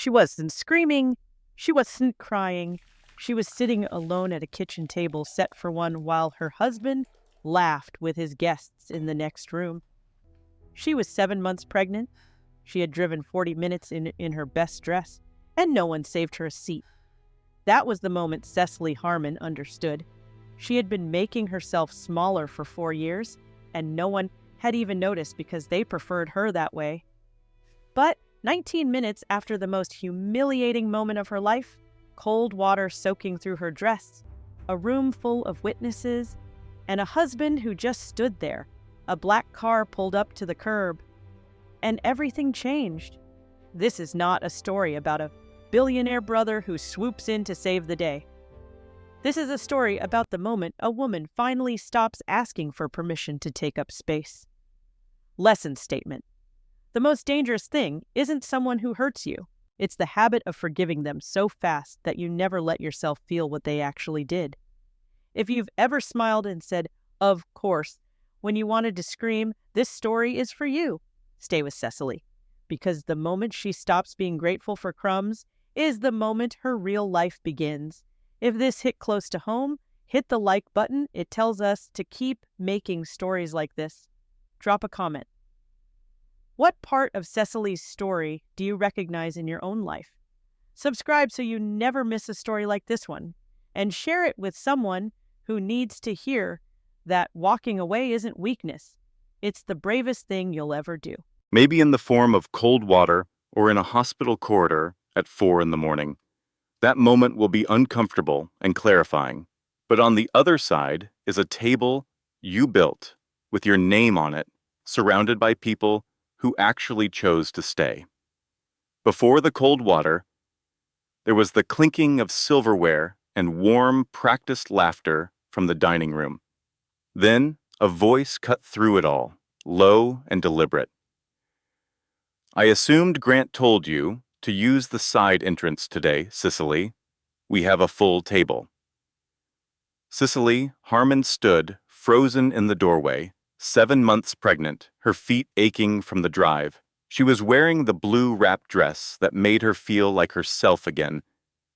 She wasn't screaming. She wasn't crying. She was sitting alone at a kitchen table set for one while her husband laughed with his guests in the next room. She was 7 months pregnant. She had driven 40 minutes in her best dress, and no one saved her a seat. That was the moment Cecily Harmon understood. She had been making herself smaller for 4 years, and no one had even noticed because they preferred her that way. But 19 minutes after the most humiliating moment of her life, cold water soaking through her dress, a room full of witnesses, and a husband who just stood there, a black car pulled up to the curb, and everything changed. This is not a story about a billionaire brother who swoops in to save the day. This is a story about the moment a woman finally stops asking for permission to take up space. Lesson statement. The most dangerous thing isn't someone who hurts you. It's the habit of forgiving them so fast that you never let yourself feel what they actually did. If you've ever smiled and said, "Of course," when you wanted to scream, this story is for you. Stay with Cecily, because the moment she stops being grateful for crumbs is the moment her real life begins. If this hit close to home, hit the like button. It tells us to keep making stories like this. Drop a comment. What part of Cecily's story do you recognize in your own life? Subscribe so you never miss a story like this one, and share it with someone who needs to hear that walking away isn't weakness. It's the bravest thing you'll ever do. Maybe in the form of cold water or in a hospital corridor at 4 in the morning. That moment will be uncomfortable and clarifying. But on the other side is a table you built with your name on it, surrounded by people who actually chose to stay. Before the cold water, there was the clinking of silverware and warm, practiced laughter from the dining room. Then a voice cut through it all, low and deliberate. "I assumed Grant told you to use the side entrance today, Cecily. We have a full table." Cecily Harmon stood, frozen in the doorway, 7 months pregnant, her feet aching from the drive. She was wearing the blue wrap dress that made her feel like herself again,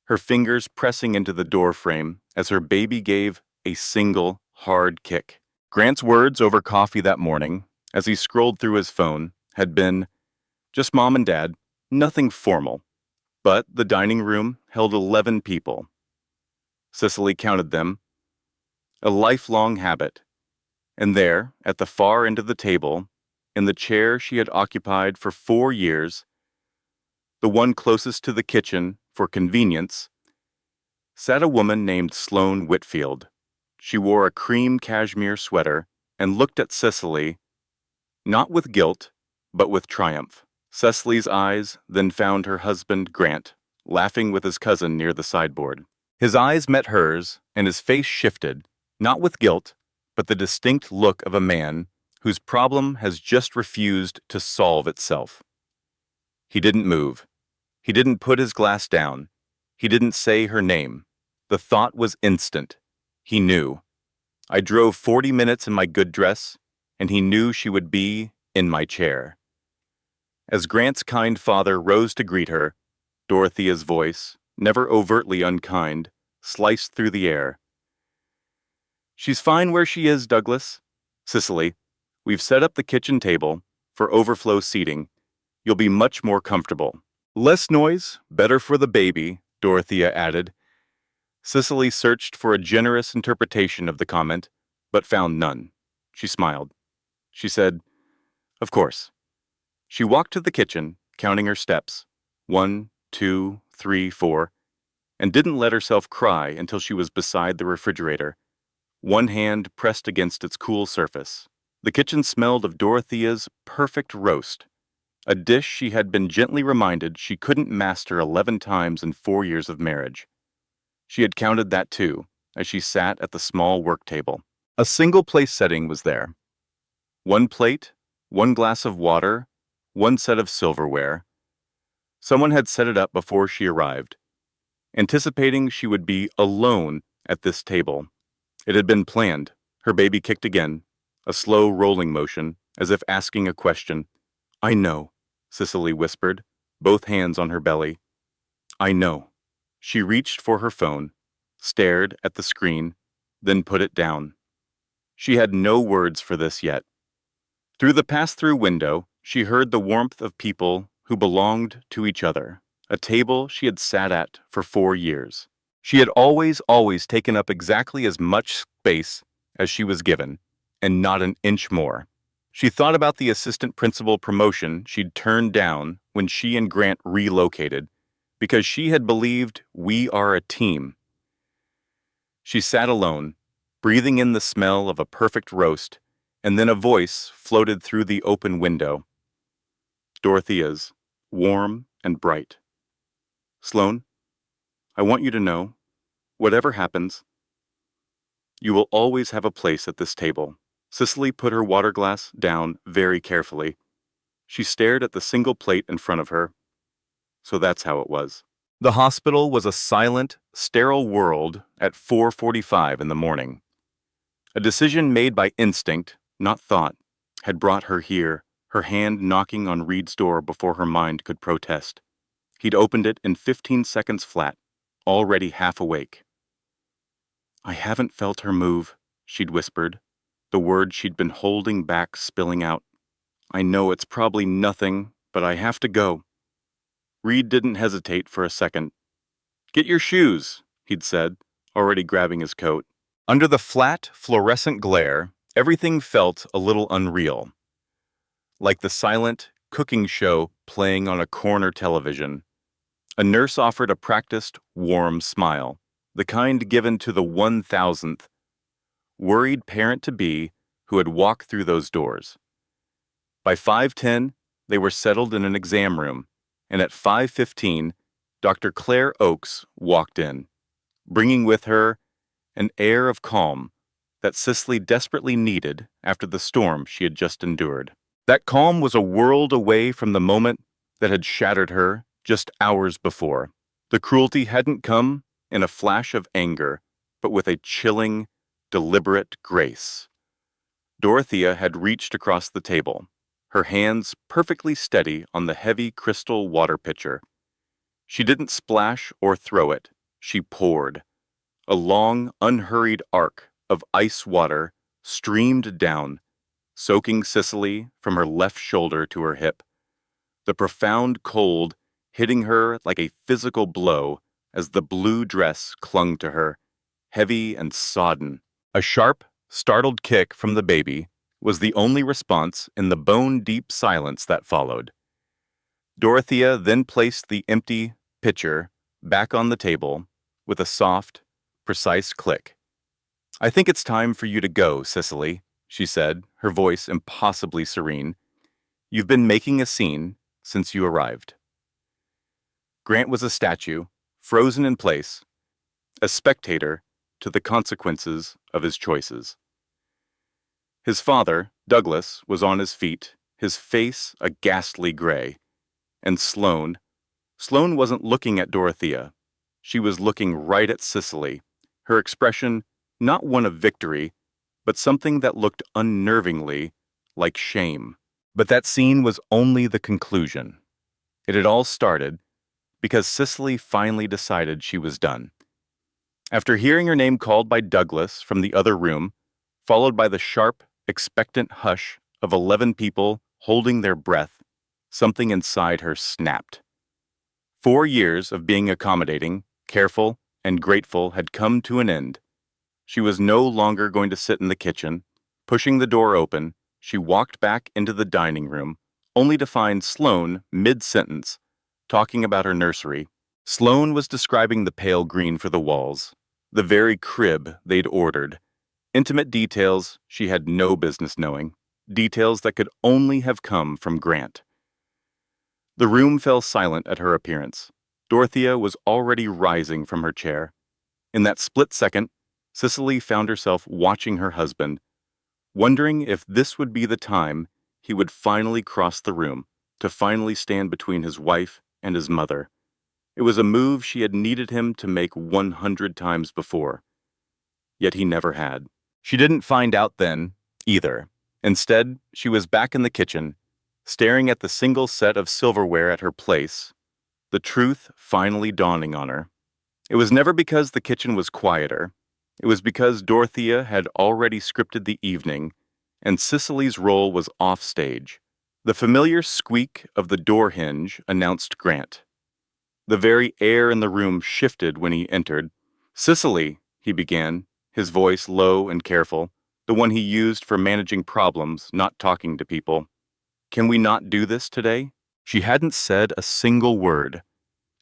her fingers pressing into the door frame as her baby gave a single, hard kick. Grant's words over coffee that morning, as he scrolled through his phone, had been, "Just Mom and Dad, nothing formal." But the dining room held 11 people. Cecily counted them, a lifelong habit. And there, at the far end of the table, in the chair she had occupied for 4 years, the one closest to the kitchen for convenience, sat a woman named Sloane Whitfield. She wore a cream cashmere sweater and looked at Cecily, not with guilt, but with triumph. Cecily's eyes then found her husband, Grant, laughing with his cousin near the sideboard. His eyes met hers, and his face shifted, not with guilt, but the distinct look of a man whose problem has just refused to solve itself. He didn't move. He didn't put his glass down. He didn't say her name. The thought was instant. He knew. I drove 40 minutes in my good dress, and he knew she would be in my chair. As Grant's kind father rose to greet her, Dorothea's voice, never overtly unkind, sliced through the air. "She's fine where she is, Douglas. Cecily, we've set up the kitchen table for overflow seating. You'll be much more comfortable." "Less noise, better for the baby," Dorothea added. Cecily searched for a generous interpretation of the comment, but found none. She smiled. She said, "Of course." She walked to the kitchen, counting her steps, 1, 2, 3, 4, and didn't let herself cry until she was beside the refrigerator, one hand pressed against its cool surface. The kitchen smelled of Dorothea's perfect roast, a dish she had been gently reminded she couldn't master 11 times in 4 years of marriage. She had counted that too, as she sat at the small work table. A single place setting was there. 1 plate, 1 glass of water, 1 set of silverware. Someone had set it up before she arrived, anticipating she would be alone at this table. It had been planned. Her baby kicked again, a slow rolling motion, as if asking a question. "I know," Cecily whispered, both hands on her belly. I know. She reached for her phone, stared at the screen, then put it down. She had no words for this yet. Through the pass-through window, she heard the warmth of people who belonged to each other, a table she had sat at for 4 years. She had always taken up exactly as much space as she was given, and not an inch more. She thought about the assistant principal promotion she'd turned down when she and Grant relocated, because she had believed we are a team. She sat alone, breathing in the smell of a perfect roast, and then a voice floated through the open window. Dorothea's, warm and bright. Sloane, I want you to know, whatever happens, you will always have a place at this table. Cicely put her water glass down very carefully. She stared at the single plate in front of her. So that's how it was. The hospital was a silent, sterile world at 4:45 in the morning. A decision made by instinct, not thought, had brought her here, her hand knocking on Reed's door before her mind could protest. He'd opened it in 15 seconds flat, already half awake. I haven't felt her move, she'd whispered, the words she'd been holding back spilling out. I know it's probably nothing, but I have to go. Reed didn't hesitate for a second. Get your shoes, he'd said, already grabbing his coat. Under the flat, fluorescent glare, everything felt a little unreal. Like the silent cooking show playing on a corner television. A nurse offered a practiced, warm smile, the kind given to the 1,000th worried parent-to-be who had walked through those doors. By 5:10, they were settled in an exam room, and at 5:15, Dr. Claire Oakes walked in, bringing with her an air of calm that Cicely desperately needed after the storm she had just endured. That calm was a world away from the moment that had shattered her just hours before. The cruelty hadn't come in a flash of anger, but with a chilling, deliberate grace. Dorothea had reached across the table, her hands perfectly steady on the heavy crystal water pitcher. She didn't splash or throw it, she poured. A long, unhurried arc of ice water streamed down, soaking Cicely from her left shoulder to her hip, the profound cold hitting her like a physical blow as the blue dress clung to her, heavy and sodden. A sharp, startled kick from the baby was the only response in the bone-deep silence that followed. Dorothea then placed the empty pitcher back on the table with a soft, precise click. I think it's time for you to go, Cicely, she said, her voice impossibly serene. You've been making a scene since you arrived. Grant was a statue, frozen in place, a spectator to the consequences of his choices. His father, Douglas, was on his feet, his face a ghastly gray. And Sloane wasn't looking at Dorothea. She was looking right at Cicely, her expression not one of victory, but something that looked unnervingly like shame. But that scene was only the conclusion. It had all started because Cicely finally decided she was done. After hearing her name called by Douglas from the other room, followed by the sharp, expectant hush of 11 people holding their breath, something inside her snapped. 4 years of being accommodating, careful, and grateful had come to an end. She was no longer going to sit in the kitchen. Pushing the door open, she walked back into the dining room, only to find Sloane mid-sentence, talking about her nursery. Sloane was describing the pale green for the walls, the very crib they'd ordered, intimate details she had no business knowing, details that could only have come from Grant. The room fell silent at her appearance. Dorothea was already rising from her chair. In that split second, Cicely found herself watching her husband, wondering if this would be the time he would finally cross the room, to finally stand between his wife and his mother. It was a move she had needed him to make 100 times before. Yet he never had. She didn't find out then, either. Instead, she was back in the kitchen, staring at the single set of silverware at her place, the truth finally dawning on her. It was never because the kitchen was quieter. It was because Dorothea had already scripted the evening, and Cicely's role was offstage. The familiar squeak of the door hinge announced Grant. The very air in the room shifted when he entered. "Cicely," he began, his voice low and careful, the one he used for managing problems, not talking to people. "Can we not do this today?" She hadn't said a single word.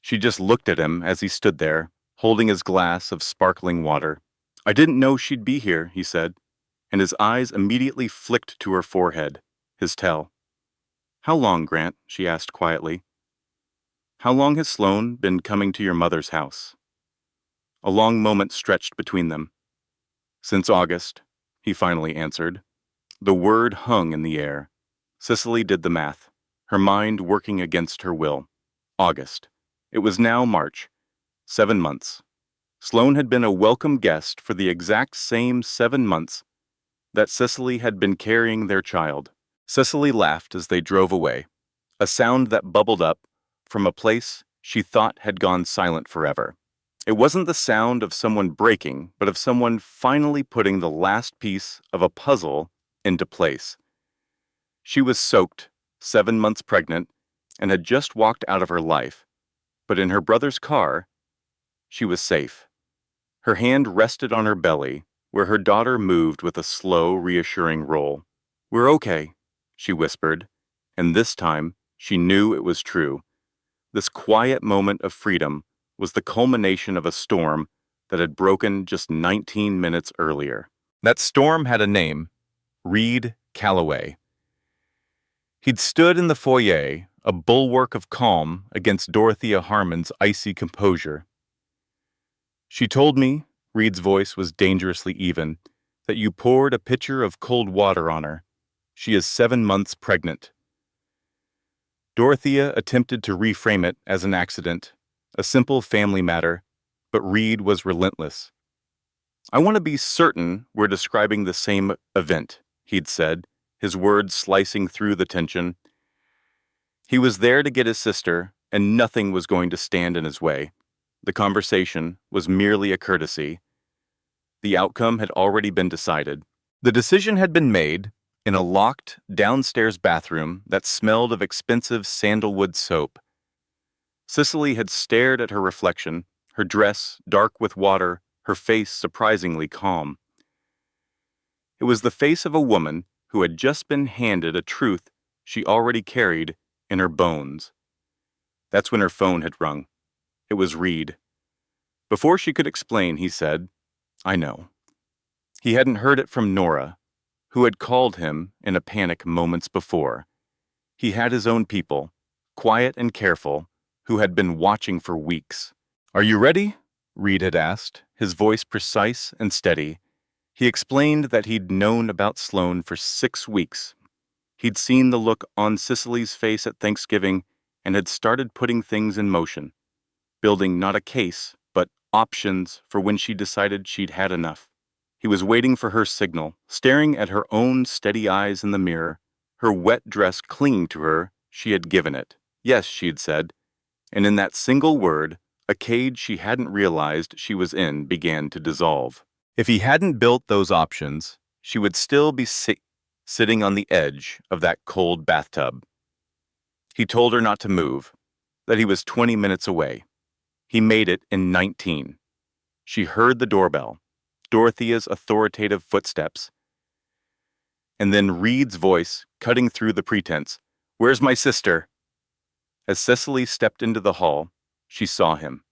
She just looked at him as he stood there, holding his glass of sparkling water. "I didn't know she'd be here," he said, and his eyes immediately flicked to her forehead, his tell. "How long, Grant?" she asked quietly. "How long has Sloane been coming to your mother's house?" A long moment stretched between them. "Since August," he finally answered. The word hung in the air. Cicely did the math, her mind working against her will. August. It was now March. 7 months. Sloane had been a welcome guest for the exact same 7 months that Cicely had been carrying their child. Cicely laughed as they drove away, a sound that bubbled up from a place she thought had gone silent forever. It wasn't the sound of someone breaking, but of someone finally putting the last piece of a puzzle into place. She was soaked, 7 months pregnant, and had just walked out of her life. But in her brother's car, she was safe. Her hand rested on her belly, where her daughter moved with a slow, reassuring roll. "We're okay," she whispered, and this time she knew it was true. This quiet moment of freedom was the culmination of a storm that had broken just 19 minutes earlier. That storm had a name: Reed Calloway. He'd stood in the foyer, a bulwark of calm against Dorothea Harmon's icy composure. "She told me," Reed's voice was dangerously even, "that you poured a pitcher of cold water on her. She is 7 months pregnant." Dorothea attempted to reframe it as an accident, a simple family matter, but Reed was relentless. "I want to be certain we're describing the same event," he'd said, his words slicing through the tension. He was there to get his sister, and nothing was going to stand in his way. The conversation was merely a courtesy. The outcome had already been decided. The decision had been made in a locked, downstairs bathroom that smelled of expensive sandalwood soap. Cicely had stared at her reflection, her dress dark with water, her face surprisingly calm. It was the face of a woman who had just been handed a truth she already carried in her bones. That's when her phone had rung. It was Reed. Before she could explain, he said, "I know." He hadn't heard it from Nora, who had called him in a panic moments before. He had his own people, quiet and careful, who had been watching for weeks. "Are you ready?" Reed had asked, his voice precise and steady. He explained that he'd known about Sloane for 6 weeks. He'd seen the look on Cicely's face at Thanksgiving and had started putting things in motion, building not a case, but options for when she decided she'd had enough. He was waiting for her signal, staring at her own steady eyes in the mirror, her wet dress clinging to her. She had given it. Yes, she'd said. And in that single word, a cage she hadn't realized she was in began to dissolve. If he hadn't built those options, she would still be sitting on the edge of that cold bathtub. He told her not to move, that he was 20 minutes away. He made it in 19. She heard the doorbell, Dorothea's authoritative footsteps, and then Reed's voice cutting through the pretense. "Where's my sister?" As Cicely stepped into the hall, she saw him.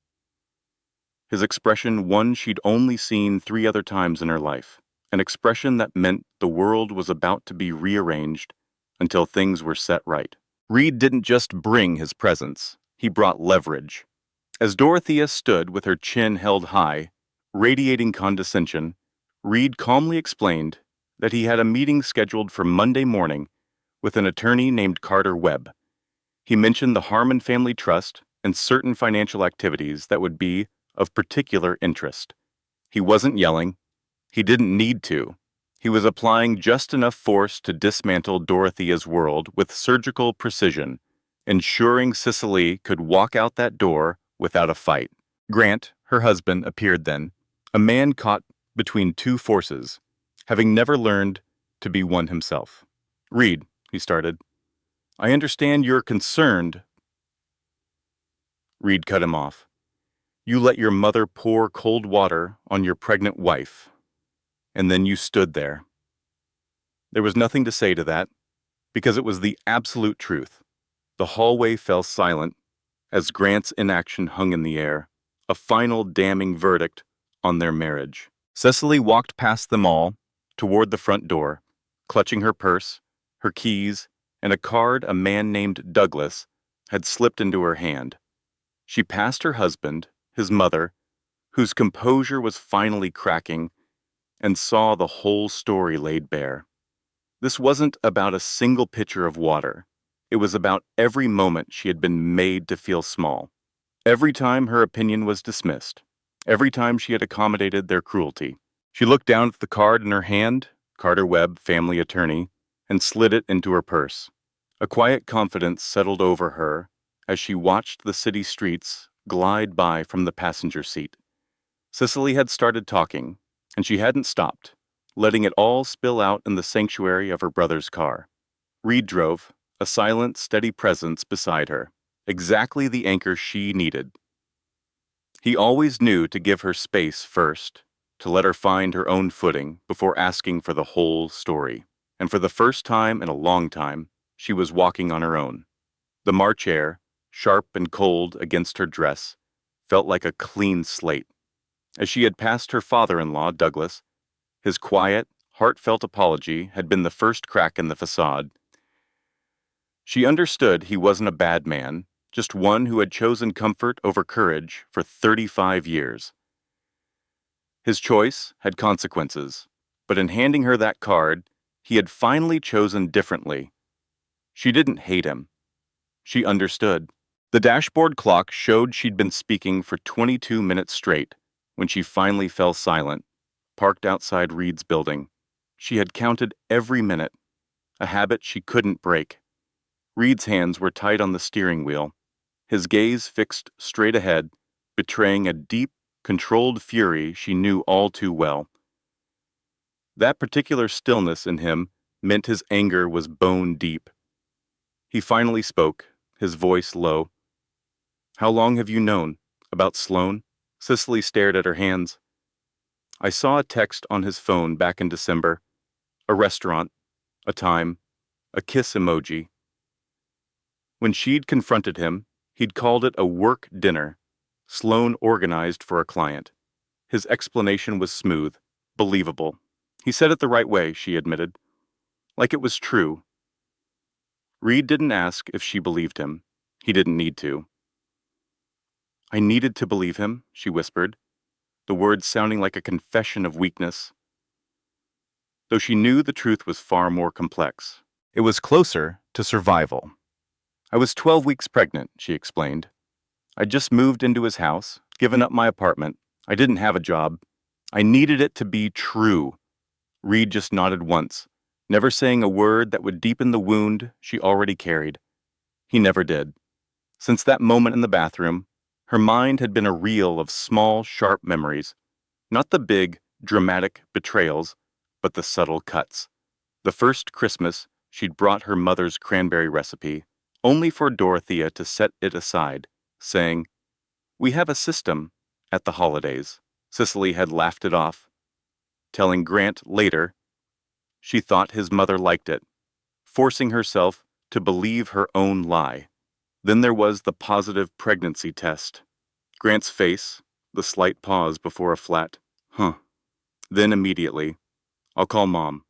His expression, one she'd only seen 3 other times in her life, an expression that meant the world was about to be rearranged until things were set right. Reed didn't just bring his presence, he brought leverage. As Dorothea stood with her chin held high, radiating condescension, Reed calmly explained that he had a meeting scheduled for Monday morning with an attorney named Carter Webb. He mentioned the Harmon Family Trust and certain financial activities that would be of particular interest. He wasn't yelling. He didn't need to. He was applying just enough force to dismantle Dorothea's world with surgical precision, ensuring Cicely could walk out that door without a fight. Grant, her husband, appeared then, a man caught between two forces, having never learned to be one himself. "Reed," he started, "I understand you're concerned." Reed cut him off. "You let your mother pour cold water on your pregnant wife, and then you stood there." There was nothing to say to that, because it was the absolute truth. The hallway fell silent as Grant's inaction hung in the air, a final damning verdict on their marriage. Cecily walked past them all, toward the front door, clutching her purse, her keys, and a card a man named Douglas had slipped into her hand. She passed her husband, his mother, whose composure was finally cracking, and saw the whole story laid bare. This wasn't about a single pitcher of water. It was about every moment she had been made to feel small. Every time her opinion was dismissed. Every time she had accommodated their cruelty. She looked down at the card in her hand, Carter Webb, family attorney, and slid it into her purse. A quiet confidence settled over her as she watched the city streets glide by from the passenger seat. Cicely had started talking, and she hadn't stopped, letting it all spill out in the sanctuary of her brother's car. Reed drove, a silent, steady presence beside her, exactly the anchor she needed. He always knew to give her space first, to let her find her own footing before asking for the whole story. And for the first time in a long time, she was walking on her own. The March air, sharp and cold against her dress, felt like a clean slate. As she had passed her father-in-law, Douglas, his quiet, heartfelt apology had been the first crack in the facade. She understood he wasn't a bad man, just one who had chosen comfort over courage for 35 years. His choice had consequences, but in handing her that card, he had finally chosen differently. She didn't hate him. She understood. The dashboard clock showed she'd been speaking for 22 minutes straight when she finally fell silent, parked outside Reed's building. She had counted every minute, a habit she couldn't break. Reed's hands were tight on the steering wheel, his gaze fixed straight ahead, betraying a deep, controlled fury she knew all too well. That particular stillness in him meant his anger was bone deep. He finally spoke, his voice low. "How long have you known about Sloane?" Cicely stared at her hands. "I saw a text on his phone back in December. A restaurant, a time, a kiss emoji. When she'd confronted him, he'd called it a work dinner, Sloane organized for a client. His explanation was smooth, believable. He said it the right way, she admitted. Like it was true. Reed didn't ask if she believed him. He didn't need to. "I needed to believe him," she whispered, the words sounding like a confession of weakness. Though she knew the truth was far more complex. It was closer to survival. "I was 12 weeks pregnant," she explained. "I'd just moved into his house, given up my apartment. I didn't have a job. I needed it to be true." Reed just nodded once, never saying a word that would deepen the wound she already carried. He never did. Since that moment in the bathroom, her mind had been a reel of small, sharp memories. Not the big, dramatic betrayals, but the subtle cuts. The first Christmas, she'd brought her mother's cranberry recipe, only for Dorothea to set it aside, saying, "We have a system at the holidays." Cicely had laughed it off, telling Grant later she thought his mother liked it, forcing herself to believe her own lie. Then there was the positive pregnancy test. Grant's face, the slight pause before a flat, "Huh." Then immediately, "I'll call Mom."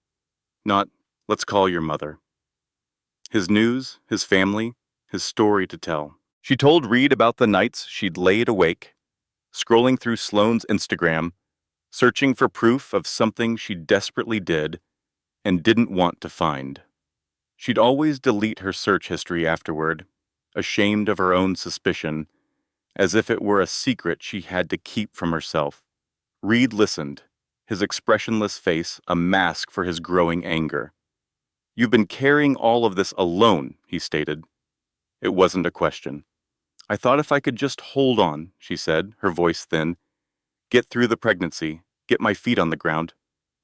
Not, "Let's call your mother." His news, his family, his story to tell. She told Reed about the nights she'd laid awake, scrolling through Sloane's Instagram, searching for proof of something she desperately did and didn't want to find. She'd always delete her search history afterward, ashamed of her own suspicion, as if it were a secret she had to keep from herself. Reed listened, his expressionless face a mask for his growing anger. "You've been carrying all of this alone," he stated. It wasn't a question. I thought if I could just hold on, she said, her voice thin, get through the pregnancy, get my feet on the ground,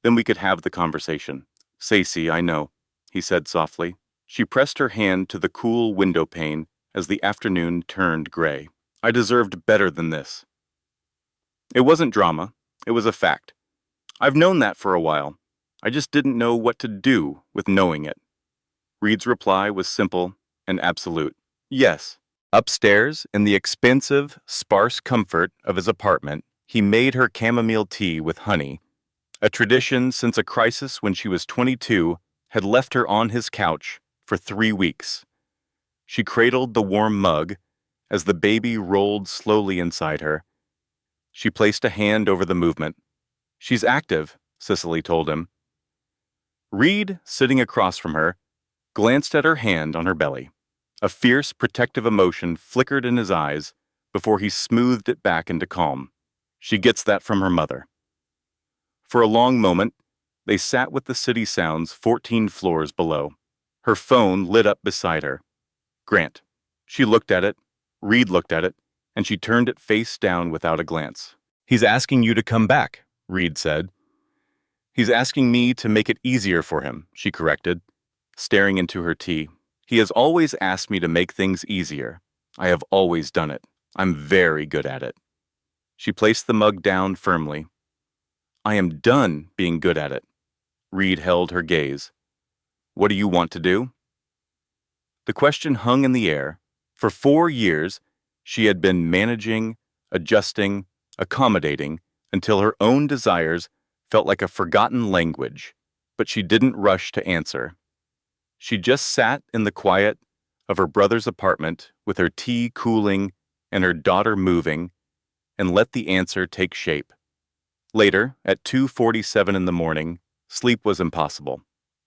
then we could have the conversation. Stacey, I know, he said softly. She pressed her hand to the cool window pane as the afternoon turned gray. I deserved better than this. It wasn't drama. It was a fact. I've known that for a while. I just didn't know what to do with knowing it. Reed's reply was simple and absolute. Yes. Upstairs, in the expensive, sparse comfort of his apartment, he made her chamomile tea with honey, a tradition since a crisis when she was 22 had left her on his couch for 3 weeks. She cradled the warm mug as the baby rolled slowly inside her. She placed a hand over the movement. She's active, Cicely told him. Reed, sitting across from her, glanced at her hand on her belly. A fierce, protective emotion flickered in his eyes before he smoothed it back into calm. She gets that from her mother. For a long moment, they sat with the city sounds 14 floors below. Her phone lit up beside her. Grant. She looked at it, Reed looked at it, and she turned it face down without a glance. He's asking you to come back, Reed said. He's asking me to make it easier for him, she corrected, staring into her tea. He has always asked me to make things easier. I have always done it. I'm very good at it. She placed the mug down firmly. I am done being good at it. Reed held her gaze. What do you want to do? The question hung in the air. For 4 years, she had been managing, adjusting, accommodating, until her own desires felt like a forgotten language, but she didn't rush to answer. She just sat in the quiet of her brother's apartment with her tea cooling and her daughter moving, and let the answer take shape. Later, at 2:47 in the morning, sleep was impossible.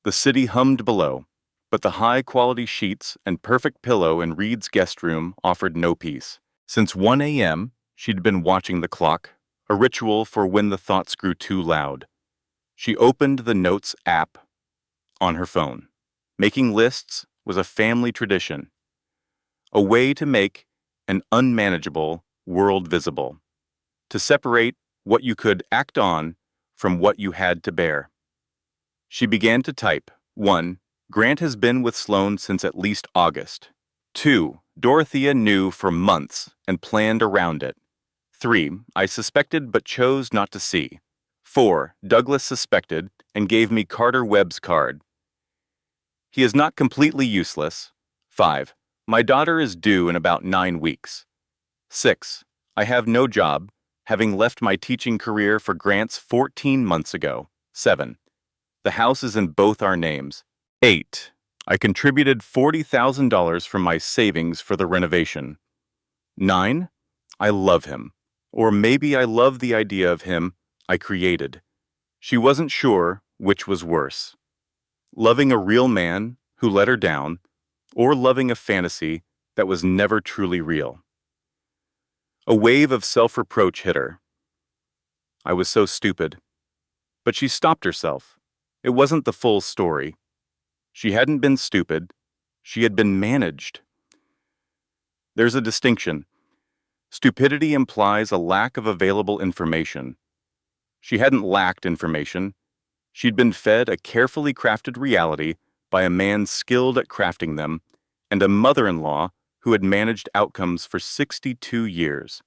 The city hummed below, but the high-quality sheets and perfect pillow in Reed's guest room offered no peace. Since 1 a.m., she'd been watching the clock, a ritual for when the thoughts grew too loud. She opened the Notes app on her phone. Making lists was a family tradition, a way to make an unmanageable world visible, to separate what you could act on from what you had to bear. She began to type. 1. Grant has been with Sloane since at least August. 2. Dorothea knew for months and planned around it. 3. I suspected but chose not to see. 4. Douglas suspected and gave me Carter Webb's card. He is not completely useless. 5. My daughter is due in about 9 weeks. 6. I have no job, having left my teaching career for Grant's 14 months ago. 7. The house is in both our names. 8. I contributed $40,000 from my savings for the renovation. 9. I love him. Or maybe I love the idea of him I created. She wasn't sure which was worse. Loving a real man who let her down, or loving a fantasy that was never truly real. A wave of self-reproach hit her. I was so stupid. But she stopped herself. It wasn't the full story. She hadn't been stupid. She had been managed. There's a distinction. Stupidity implies a lack of available information. She hadn't lacked information. She'd been fed a carefully crafted reality by a man skilled at crafting them, and a mother-in-law who had managed outcomes for 62 years.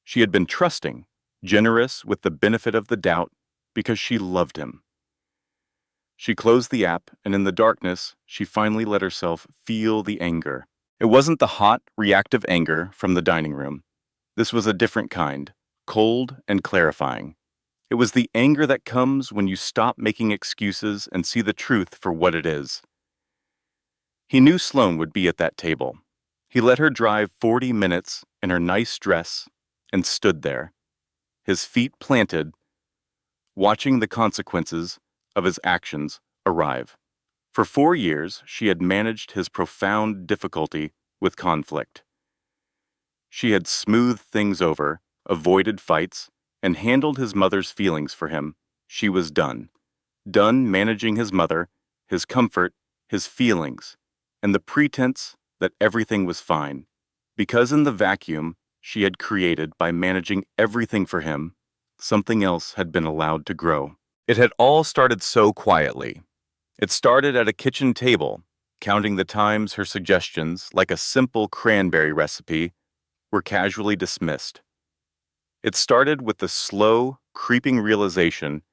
She had been trusting, generous with the benefit of the doubt, because she loved him. She closed the app, and in the darkness, she finally let herself feel the anger. It wasn't the hot, reactive anger from the dining room. This was a different kind, cold and clarifying. It was the anger that comes when you stop making excuses and see the truth for what it is. He knew Sloane would be at that table. He let her drive 40 minutes in her nice dress and stood there, his feet planted, watching the consequences of his actions arrive. For 4 years, she had managed his profound difficulty with conflict. She had smoothed things over, avoided fights, and handled his mother's feelings for him. She was done. Done managing his mother, his comfort, his feelings, and the pretense that everything was fine, because in the vacuum she had created by managing everything for him, something else had been allowed to grow. It had all started so quietly. It started at a kitchen table, counting the times her suggestions, like a simple cranberry recipe, were casually dismissed. It started with the slow, creeping realization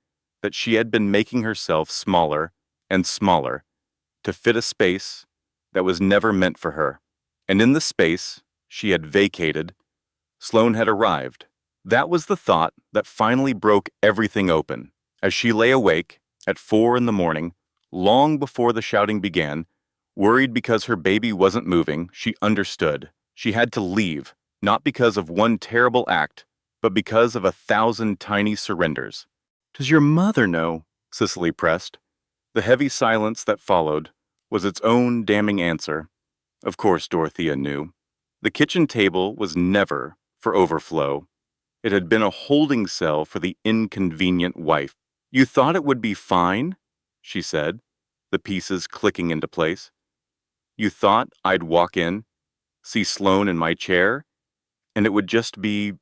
that she had been making herself smaller and smaller to fit a space that was never meant for her. And in the space she had vacated, Sloane had arrived. That was the thought that finally broke everything open. As she lay awake at 4 in the morning, long before the shouting began, worried because her baby wasn't moving, she understood. She had to leave, not because of one terrible act, but because of 1,000 tiny surrenders. "Does your mother know?" Cicely pressed. The heavy silence that followed was its own damning answer. Of course Dorothea knew. The kitchen table was never for overflow. It had been a holding cell for the inconvenient wife. "You thought it would be fine?" she said, the pieces clicking into place. "You thought I'd walk in, see Sloane in my chair, and it would just be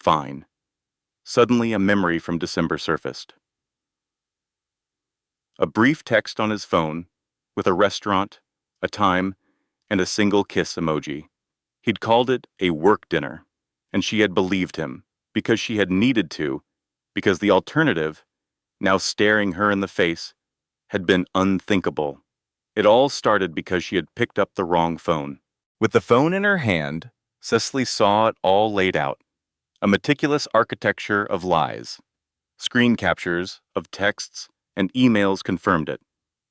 fine." Suddenly a memory from December surfaced. A brief text on his phone, with a restaurant, a time, and a single kiss emoji. He'd called it a work dinner, and she had believed him, because she had needed to, because the alternative, now staring her in the face, had been unthinkable. It all started because she had picked up the wrong phone. With the phone in her hand, Cicely saw it all laid out. A meticulous architecture of lies. Screen captures of texts and emails confirmed it.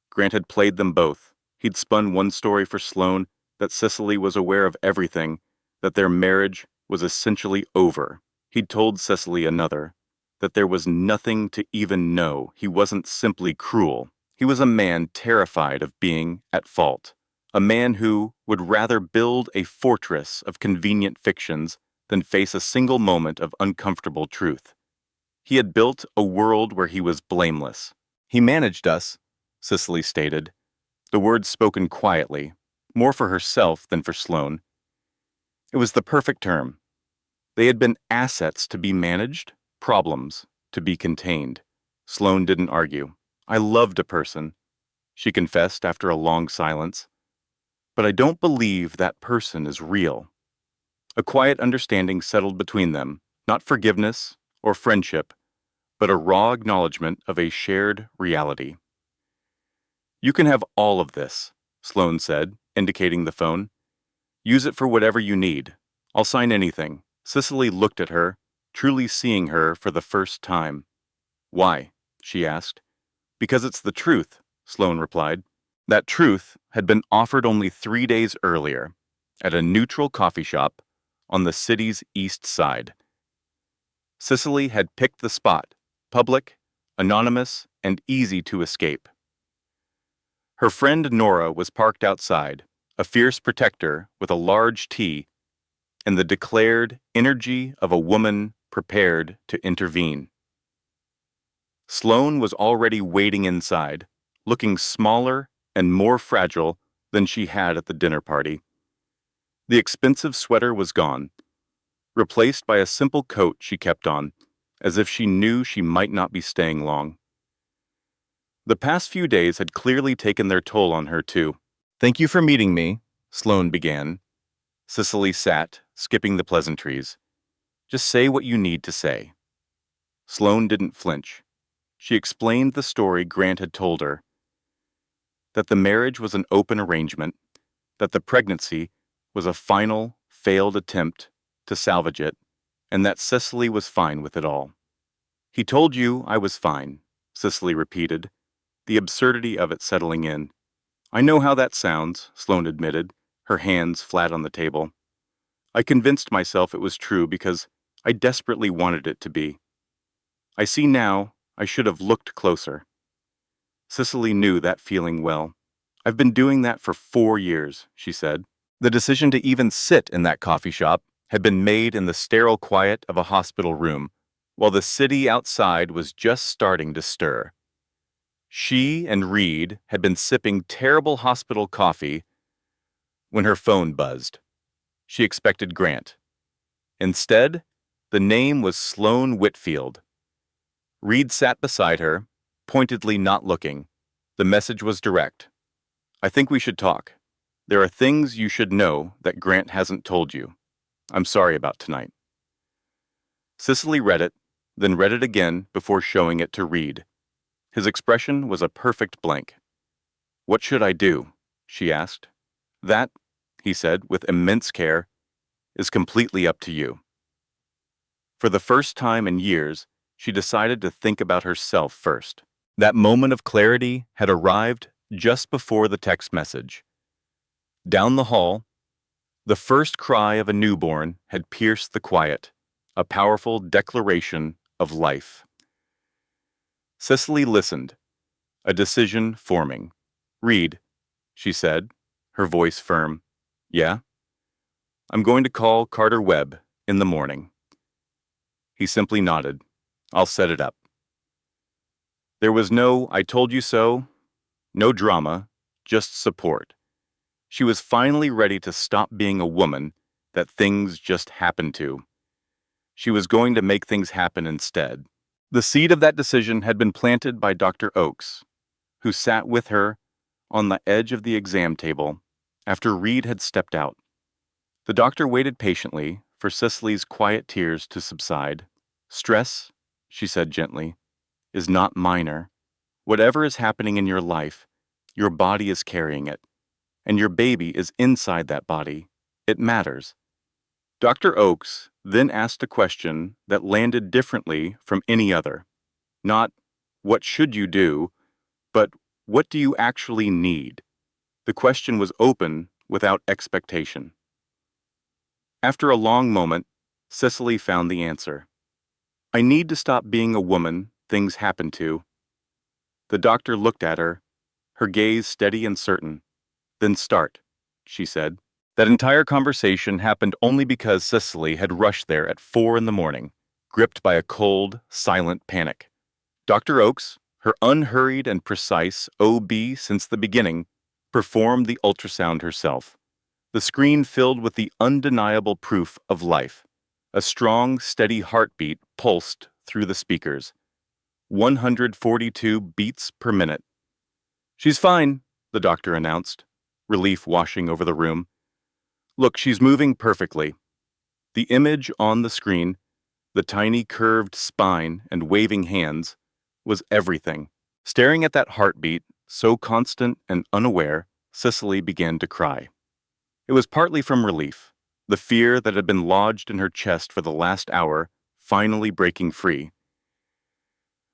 Grant had played them both. He'd spun one story for Sloane that Cicely was aware of everything, that their marriage was essentially over. He'd told Cicely another, that there was nothing to even know. He wasn't simply cruel. He was a man terrified of being at fault. A man who would rather build a fortress of convenient fictions than face a single moment of uncomfortable truth. He had built a world where he was blameless. "He managed us," Cicely stated, the words spoken quietly, more for herself than for Sloane. It was the perfect term. They had been assets to be managed, problems to be contained. Sloane didn't argue. "I loved a person," she confessed after a long silence, "but I don't believe that person is real." A quiet understanding settled between them, not forgiveness or friendship, but a raw acknowledgement of a shared reality. "You can have all of this," Sloane said, indicating the phone. "Use it for whatever you need. I'll sign anything." Cicely looked at her, truly seeing her for the first time. "Why?" she asked. "Because it's the truth," Sloane replied. That truth had been offered only 3 days earlier, at a neutral coffee shop on the city's east side. Cicely had picked the spot, public, anonymous, and easy to escape. Her friend Nora was parked outside, a fierce protector with a large T and the declared energy of a woman prepared to intervene. Sloane was already waiting inside, looking smaller and more fragile than she had at the dinner party. The expensive sweater was gone, replaced by a simple coat she kept on, as if she knew she might not be staying long. The past few days had clearly taken their toll on her, too. "Thank you for meeting me," Sloane began. Cicely sat, skipping the pleasantries. "Just say what you need to say." Sloane didn't flinch. She explained the story Grant had told her, that the marriage was an open arrangement, that the pregnancy was a final, failed attempt to salvage it, and that Cicely was fine with it all. "He told you I was fine," Cicely repeated, the absurdity of it settling in. "I know how that sounds," Sloane admitted, her hands flat on the table. "I convinced myself it was true because I desperately wanted it to be. I see now I should have looked closer." Cicely knew that feeling well. "I've been doing that for 4 years," she said. The decision to even sit in that coffee shop had been made in the sterile quiet of a hospital room, while the city outside was just starting to stir. She and Reed had been sipping terrible hospital coffee when her phone buzzed. She expected Grant. Instead, the name was Sloane Whitfield. Reed sat beside her, pointedly not looking. The message was direct. I think we should talk. There are things you should know that Grant hasn't told you. I'm sorry about tonight. Cicely read it, then read it again before showing it to Reed. His expression was a perfect blank. What should I do? She asked. That, he said with immense care, is completely up to you. For the first time in years, she decided to think about herself first. That moment of clarity had arrived just before the text message. Down the hall, the first cry of a newborn had pierced the quiet, a powerful declaration of life. Cicely listened, a decision forming. Reed, she said, her voice firm. Yeah? I'm going to call Carter Webb in the morning. He simply nodded. I'll set it up. There was no I told you so, no drama, just support. She was finally ready to stop being a woman that things just happened to. She was going to make things happen instead. The seed of that decision had been planted by Dr. Oakes, who sat with her on the edge of the exam table after Reed had stepped out. The doctor waited patiently for Cicely's quiet tears to subside. Stress, she said gently, is not minor. Whatever is happening in your life, your body is carrying it, and your baby is inside that body. It matters. Dr. Oakes then asked a question that landed differently from any other. Not, what should you do, but what do you actually need? The question was open without expectation. After a long moment, Cicely found the answer. I need to stop being a woman things happen to. The doctor looked at her, her gaze steady and certain. Then start, she said. That entire conversation happened only because Cicely had rushed there at 4 a.m, gripped by a cold, silent panic. Dr. Oakes, her unhurried and precise OB since the beginning, performed the ultrasound herself. The screen filled with the undeniable proof of life. A strong, steady heartbeat pulsed through the speakers. 142 beats per minute. She's fine, the doctor announced, relief washing over the room. Look, she's moving perfectly. The image on the screen, the tiny curved spine and waving hands, was everything. Staring at that heartbeat, so constant and unaware, Cicely began to cry. It was partly from relief, the fear that had been lodged in her chest for the last hour, finally breaking free.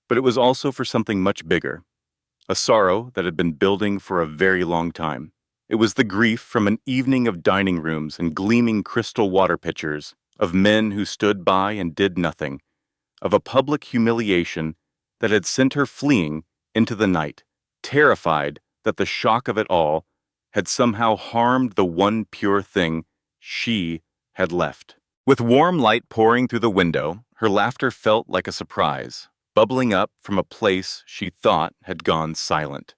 But it was also for something much bigger, a sorrow that had been building for a very long time. It was the grief from an evening of dining rooms and gleaming crystal water pitchers, of men who stood by and did nothing, of a public humiliation that had sent her fleeing into the night, terrified that the shock of it all had somehow harmed the one pure thing she had left. With warm light pouring through the window, her laughter felt like a surprise, bubbling up from a place she thought had gone silent.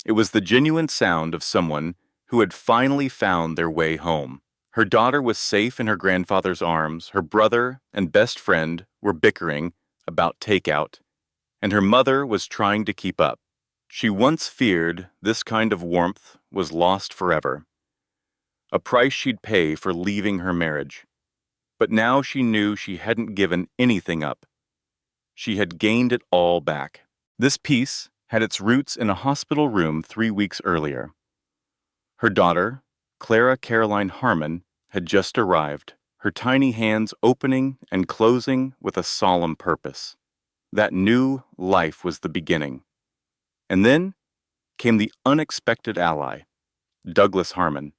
It was the genuine sound of someone who had finally found their way home. Her daughter was safe in her grandfather's arms, her brother and best friend were bickering about takeout, and her mother was trying to keep up. She once feared this kind of warmth was lost forever, a price she'd pay for leaving her marriage. But now she knew she hadn't given anything up. She had gained it all back. This peace had its roots in a hospital room 3 weeks earlier. Her daughter, Clara Caroline Harmon, had just arrived, her tiny hands opening and closing with a solemn purpose. That new life was the beginning. And then came the unexpected ally, Douglas Harmon,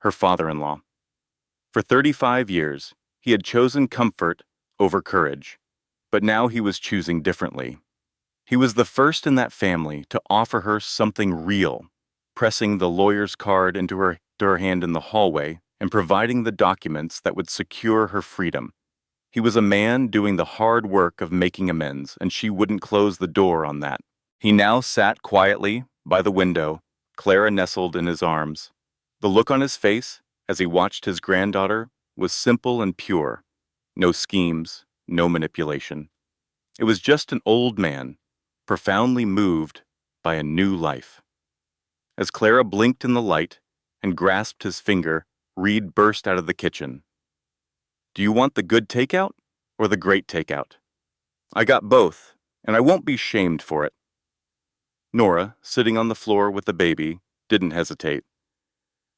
her father-in-law. For 35 years, he had chosen comfort over courage, but now he was choosing differently. He was the first in that family to offer her something real, pressing the lawyer's card into her hand in the hallway and providing the documents that would secure her freedom. He was a man doing the hard work of making amends, and she wouldn't close the door on that. He now sat quietly by the window, Clara nestled in his arms. The look on his face as he watched his granddaughter was simple and pure. No schemes, no manipulation. It was just an old man, profoundly moved by a new life. As Clara blinked in the light and grasped his finger, Reed burst out of the kitchen. "Do you want the good takeout or the great takeout? I got both, and I won't be shamed for it." Nora, sitting on the floor with the baby, didn't hesitate.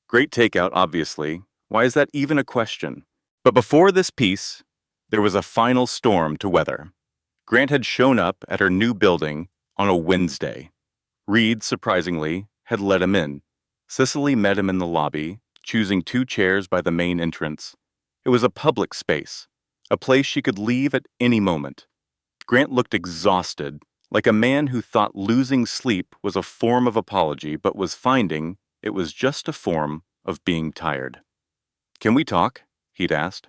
Great takeout, obviously. Why is that even a question? But before this piece, there was a final storm to weather. Grant had shown up at her new building on a Wednesday. Reed, surprisingly, had let him in. Cicely met him in the lobby, choosing 2 chairs by the main entrance. It was a public space, a place she could leave at any moment. Grant looked exhausted, like a man who thought losing sleep was a form of apology but was finding it was just a form of being tired. "Can we talk?" he'd asked.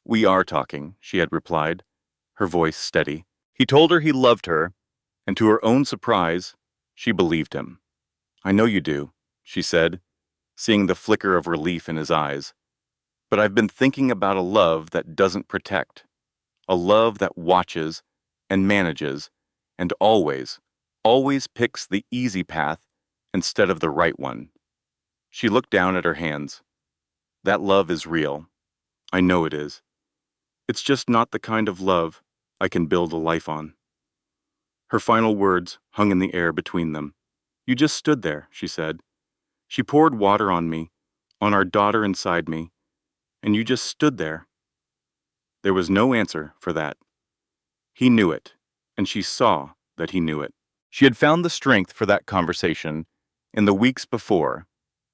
"We are talking," she had replied, her voice steady. He told her he loved her, and to her own surprise, she believed him. "I know you do," she said, seeing the flicker of relief in his eyes. "But I've been thinking about a love that doesn't protect, a love that watches and manages and always picks the easy path instead of the right one." She looked down at her hands. "That love is real. I know it is. It's just not the kind of love I can build a life on." Her final words hung in the air between them. "You just stood there," she said. "She poured water on me, on our daughter inside me, and you just stood there." There was no answer for that. He knew it, and she saw that he knew it. She had found the strength for that conversation in the weeks before,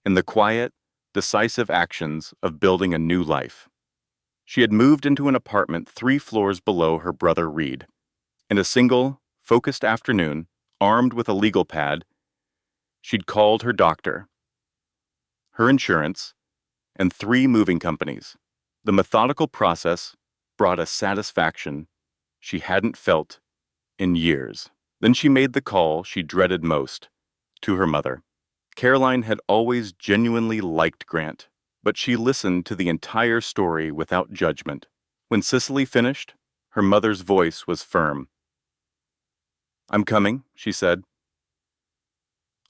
in the quiet, decisive actions of building a new life. She had moved into an apartment 3 floors below her brother Reed. In a single, focused afternoon, armed with a legal pad, she'd called her doctor, her insurance, and 3 moving companies. The methodical process brought a satisfaction she hadn't felt in years. Then she made the call she dreaded most, to her mother. Caroline had always genuinely liked Grant, but she listened to the entire story without judgment. When Cicely finished, her mother's voice was firm. "I'm coming," she said.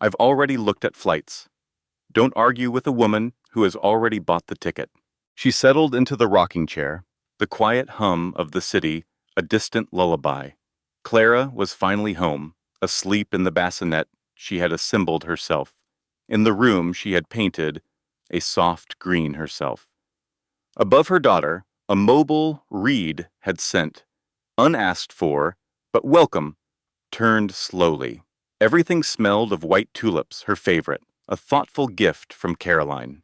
"I've already looked at flights. Don't argue with a woman who has already bought the ticket." She settled into the rocking chair, the quiet hum of the city a distant lullaby. Clara was finally home, asleep in the bassinet she had assembled herself, in the room she had painted a soft green herself. Above her daughter, a mobile Reed had sent, unasked for, but welcome, turned slowly. Everything smelled of white tulips, her favorite, a thoughtful gift from Caroline.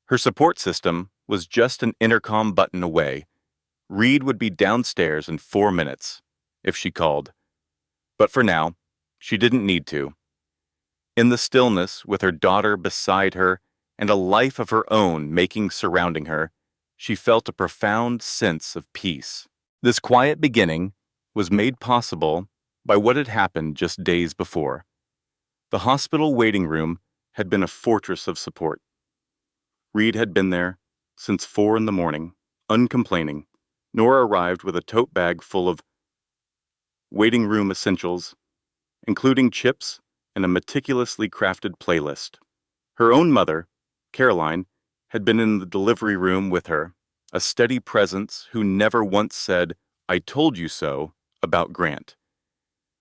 Her support system was just an intercom button away. Reed would be downstairs in 4 minutes, if she called. But for now, she didn't need to. In the stillness, with her daughter beside her and a life of her own surrounding her, she felt a profound sense of peace. This quiet beginning was made possible by what had happened just days before. The hospital waiting room had been a fortress of support. Reed had been there since 4 in the morning, uncomplaining. Nora arrived with a tote bag full of waiting room essentials, including chips and a meticulously crafted playlist. Her own mother, Caroline, had been in the delivery room with her, a steady presence who never once said, "I told you so," about Grant.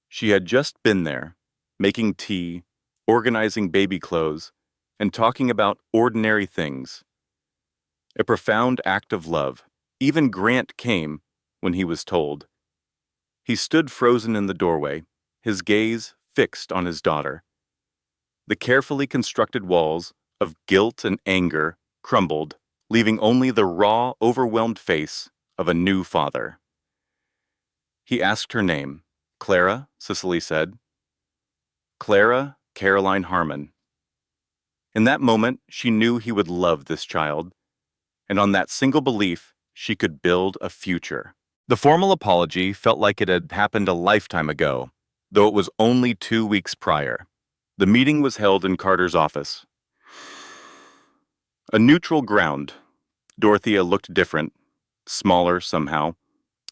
She had just been there, making tea, organizing baby clothes, and talking about ordinary things. A profound act of love. Even Grant came when he was told. He stood frozen in the doorway, his gaze fixed on his daughter. The carefully constructed walls of guilt and anger crumbled, leaving only the raw, overwhelmed face of a new father. He asked her name. "Clara," Cicely said. "Clara Caroline Harmon." In that moment, she knew he would love this child, and on that single belief, she could build a future. The formal apology felt like it had happened a lifetime ago, though it was only 2 weeks prior. The meeting was held in Carter's office. A neutral ground. Dorothea looked different, smaller somehow,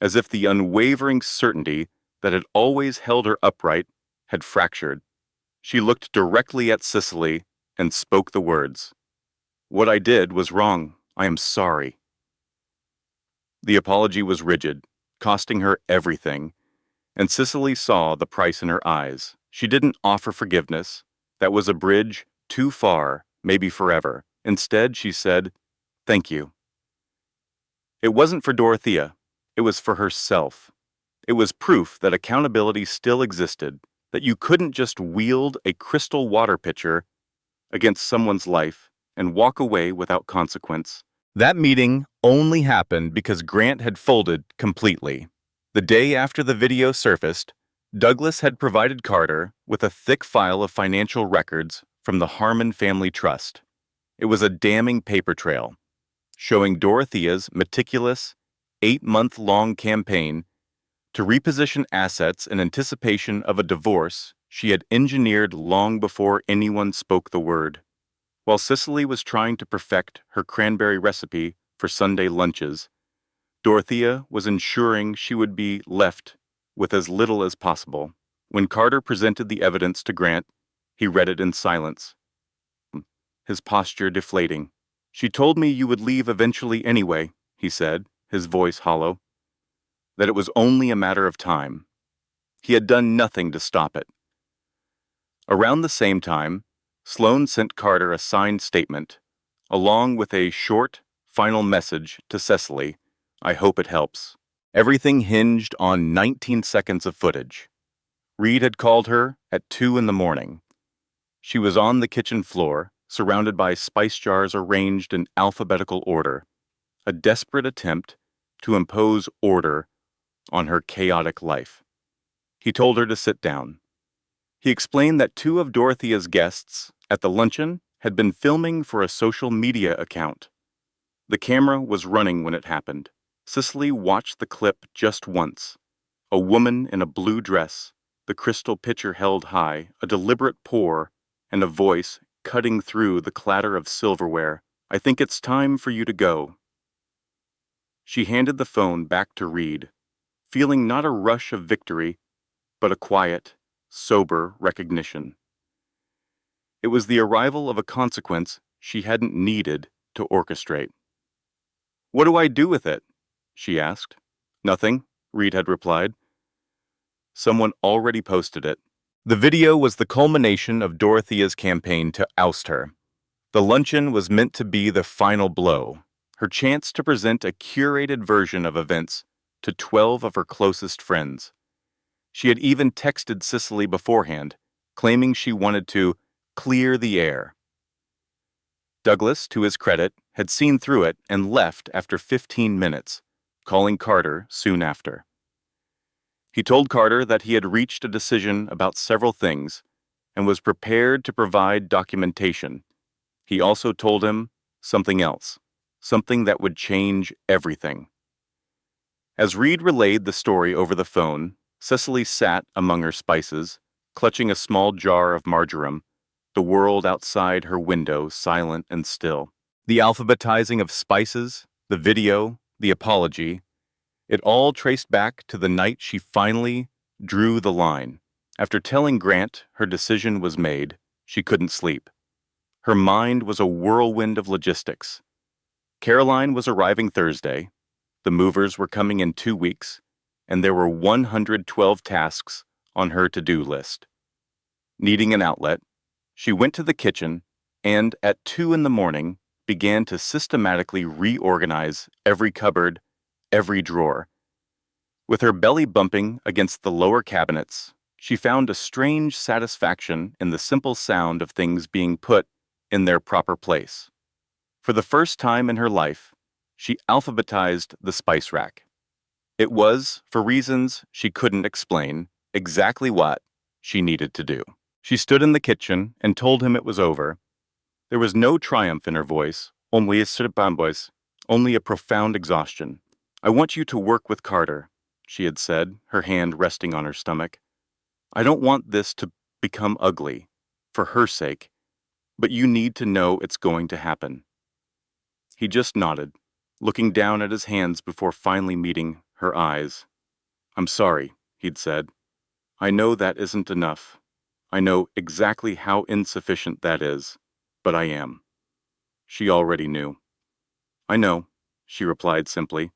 as if the unwavering certainty that had always held her upright had fractured. She looked directly at Cicely and spoke the words. "What I did was wrong. I am sorry." The apology was rigid, costing her everything, and Cicely saw the price in her eyes. She didn't offer forgiveness. That was a bridge too far, maybe forever. Instead, she said, "Thank you." It wasn't for Dorothea. It was for herself. It was proof that accountability still existed, that you couldn't just wield a crystal water pitcher against someone's life and walk away without consequence. That meeting only happened because Grant had folded completely. The day after the video surfaced, Douglas had provided Carter with a thick file of financial records from the Harmon Family Trust. It was a damning paper trail, showing Dorothea's meticulous, 8-month-long campaign to reposition assets in anticipation of a divorce she had engineered long before anyone spoke the word. While Cicely was trying to perfect her cranberry recipe for Sunday lunches, Dorothea was ensuring she would be left with as little as possible. When Carter presented the evidence to Grant, he read it in silence, his posture deflating. "She told me you would leave eventually anyway," he said, his voice hollow, "that it was only a matter of time." He had done nothing to stop it. Around the same time, Sloane sent Carter a signed statement, along with a short, final message to Cicely. "I hope it helps." Everything hinged on 19 seconds of footage. Reed had called her at 2 in the morning. She was on the kitchen floor, surrounded by spice jars arranged in alphabetical order, a desperate attempt to impose order on her chaotic life. He told her to sit down. He explained that 2 of Dorothea's guests at the luncheon had been filming for a social media account. The camera was running when it happened. Cicely watched the clip just once. A woman in a blue dress, the crystal pitcher held high, a deliberate pour, and a voice cutting through the clatter of silverware. "I think it's time for you to go." She handed the phone back to Reed, feeling not a rush of victory, but a quiet, sober recognition. It was the arrival of a consequence she hadn't needed to orchestrate. "What do I do with it?" she asked. "Nothing," Reed had replied. Someone already posted it. The video was the culmination of Dorothea's campaign to oust her. The luncheon was meant to be the final blow, her chance to present a curated version of events to 12 of her closest friends. She had even texted Cicely beforehand, claiming she wanted to clear the air. Douglas, to his credit, had seen through it and left after 15 minutes, calling Carter soon after. He told Carter that he had reached a decision about several things and was prepared to provide documentation. He also told him something else, something that would change everything. As Reed relayed the story over the phone, Cicely sat among her spices, clutching a small jar of marjoram, the world outside her window silent and still. The alphabetizing of spices, the video, the apology, it all traced back to the night she finally drew the line. After telling Grant her decision was made, she couldn't sleep. Her mind was a whirlwind of logistics. Caroline was arriving Thursday, the movers were coming in 2 weeks, and there were 112 tasks on her to-do list. Needing an outlet, she went to the kitchen and, at 2 in the morning, began to systematically reorganize every cupboard, every drawer. With her belly bumping against the lower cabinets, she found a strange satisfaction in the simple sound of things being put in their proper place. For the first time in her life, she alphabetized the spice rack. It was, for reasons she couldn't explain, exactly what she needed to do. She stood in the kitchen and told him it was over. There was no triumph in her voice, only a profound exhaustion. "I want you to work with Carter," she had said, her hand resting on her stomach. "I don't want this to become ugly, for her sake, but you need to know it's going to happen." He just nodded, looking down at his hands before finally meeting her eyes. "I'm sorry," he'd said. "I know that isn't enough. I know exactly how insufficient that is, but I am." She already knew. "I know," she replied simply,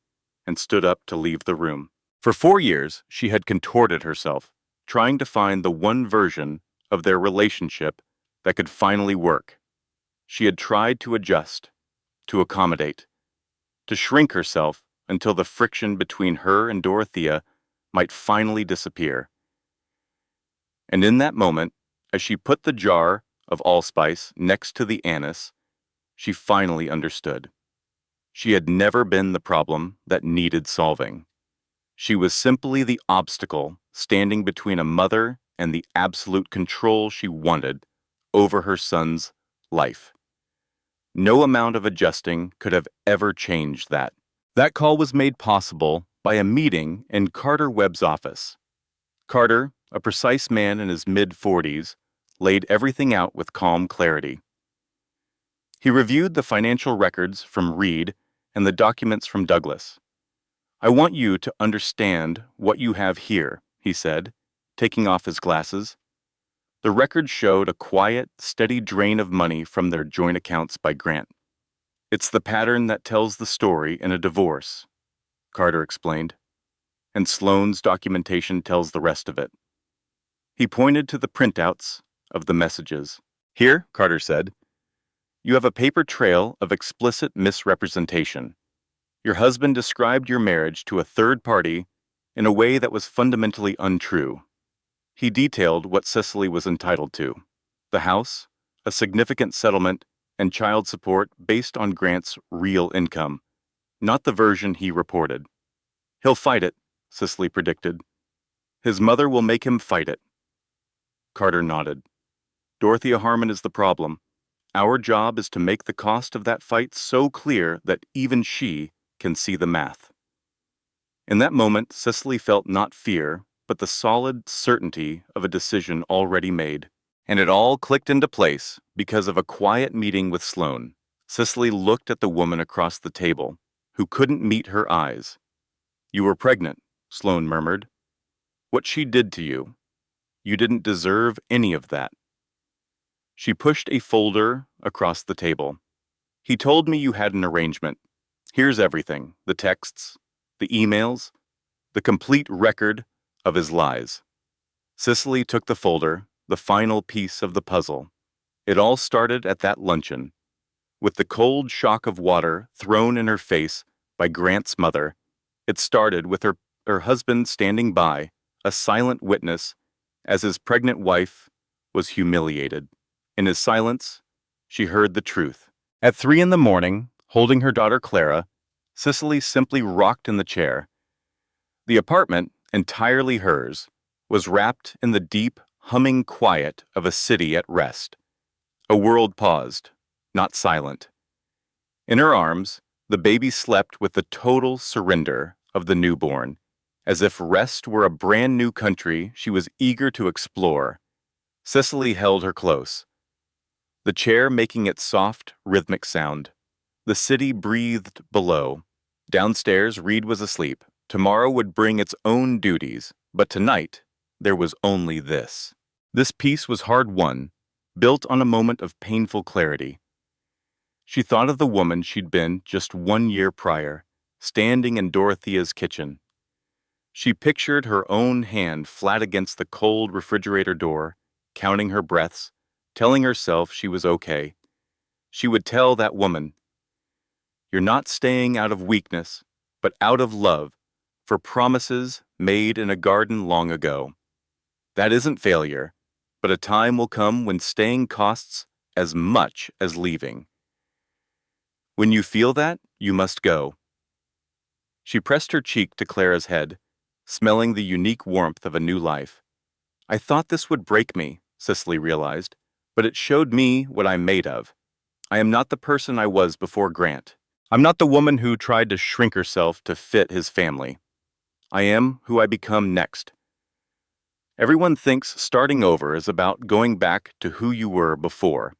and stood up to leave the room. For 4 years, she had contorted herself, trying to find the one version of their relationship that could finally work. She had tried to adjust, to accommodate, to shrink herself until the friction between her and Dorothea might finally disappear. And in that moment, as she put the jar of allspice next to the anise, she finally understood. She had never been the problem that needed solving. She was simply the obstacle standing between a mother and the absolute control she wanted over her son's life. No amount of adjusting could have ever changed that. That call was made possible by a meeting in Carter Webb's office. Carter, a precise man in his mid-40s, laid everything out with calm clarity. He reviewed the financial records from Reed and the documents from Douglas. "I want you to understand what you have here," he said, taking off his glasses. The records showed a quiet, steady drain of money from their joint accounts by Grant. "It's the pattern that tells the story in a divorce," Carter explained, "and Sloane's documentation tells the rest of it." He pointed to the printouts of the messages. "Here," Carter said, "you have a paper trail of explicit misrepresentation. Your husband described your marriage to a third party in a way that was fundamentally untrue. He detailed what Cicely was entitled to: the house, a significant settlement, and child support based on Grant's real income, not the version he reported. He'll fight it," Cicely predicted. "His mother will make him fight it." Carter nodded. "Dorothea Harmon is the problem. Our job is to make the cost of that fight so clear that even she can see the math." In that moment, Cicely felt not fear, but the solid certainty of a decision already made. And it all clicked into place because of a quiet meeting with Sloane. Cicely looked at the woman across the table, who couldn't meet her eyes. "You were pregnant," Sloane murmured. "What she did to you. You didn't deserve any of that." She pushed a folder across the table. "He told me you had an arrangement. Here's everything: the texts, the emails, the complete record of his lies." Cicely took the folder, the final piece of the puzzle. It all started at that luncheon. With the cold shock of water thrown in her face by Grant's mother, it started with her husband standing by, a silent witness, as his pregnant wife was humiliated. In his silence, she heard the truth. At 3 a.m, holding her daughter Clara, Cicely simply rocked in the chair. The apartment, entirely hers, was wrapped in the deep, humming quiet of a city at rest. A world paused, not silent. In her arms, the baby slept with the total surrender of the newborn, as if rest were a brand new country she was eager to explore. Cicely held her close, the chair making its soft, rhythmic sound. The city breathed below. Downstairs, Reed was asleep. Tomorrow would bring its own duties, but tonight, there was only this. This peace was hard-won, built on a moment of painful clarity. She thought of the woman she'd been just 1 year prior, standing in Dorothea's kitchen. She pictured her own hand flat against the cold refrigerator door, counting her breaths, telling herself she was okay. She would tell that woman, "You're not staying out of weakness, but out of love, for promises made in a garden long ago. That isn't failure, but a time will come when staying costs as much as leaving. When you feel that, you must go." She pressed her cheek to Clara's head, smelling the unique warmth of a new life. "I thought this would break me," Cicely realized, "but it showed me what I'm made of. I am not the person I was before Grant. I'm not the woman who tried to shrink herself to fit his family. I am who I become next." Everyone thinks starting over is about going back to who you were before.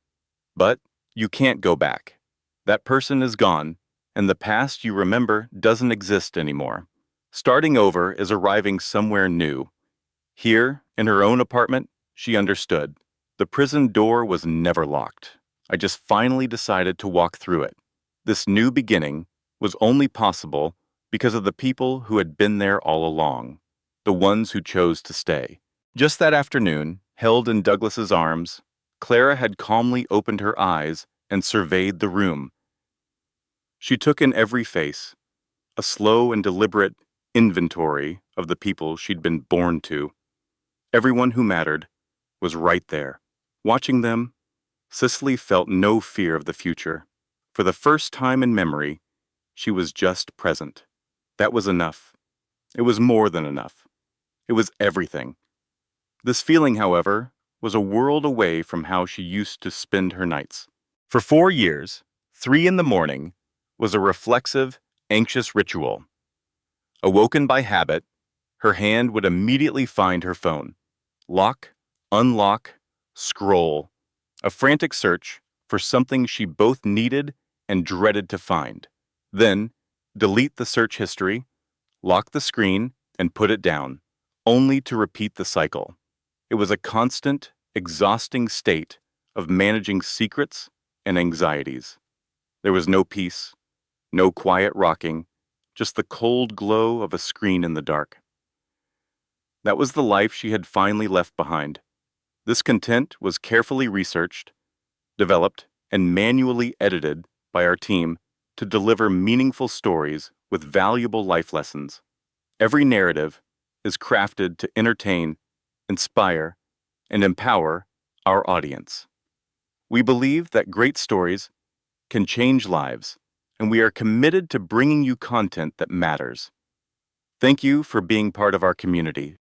But you can't go back. That person is gone, and the past you remember doesn't exist anymore. Starting over is arriving somewhere new. Here, in her own apartment, she understood. The prison door was never locked. I just finally decided to walk through it. This new beginning was only possible because of the people who had been there all along, the ones who chose to stay. Just that afternoon, held in Douglas's arms, Clara had calmly opened her eyes and surveyed the room. She took in every face, a slow and deliberate inventory of the people she'd been born to. Everyone who mattered was right there. Watching them, Cicely felt no fear of the future. For the first time in memory, she was just present. That was enough. It was more than enough. It was everything. This feeling, however, was a world away from how she used to spend her nights. For 4 years, 3 in the morning was a reflexive, anxious ritual. Awoken by habit, her hand would immediately find her phone. Lock, unlock, scroll. A frantic search for something she both needed and dreaded to find. Then, delete the search history, lock the screen, and put it down, only to repeat the cycle. It was a constant, exhausting state of managing secrets and anxieties. There was no peace, no quiet rocking, just the cold glow of a screen in the dark. That was the life she had finally left behind. This content was carefully researched, developed, and manually edited by our team to deliver meaningful stories with valuable life lessons. Every narrative is crafted to entertain, inspire, and empower our audience. We believe that great stories can change lives, and we are committed to bringing you content that matters. Thank you for being part of our community.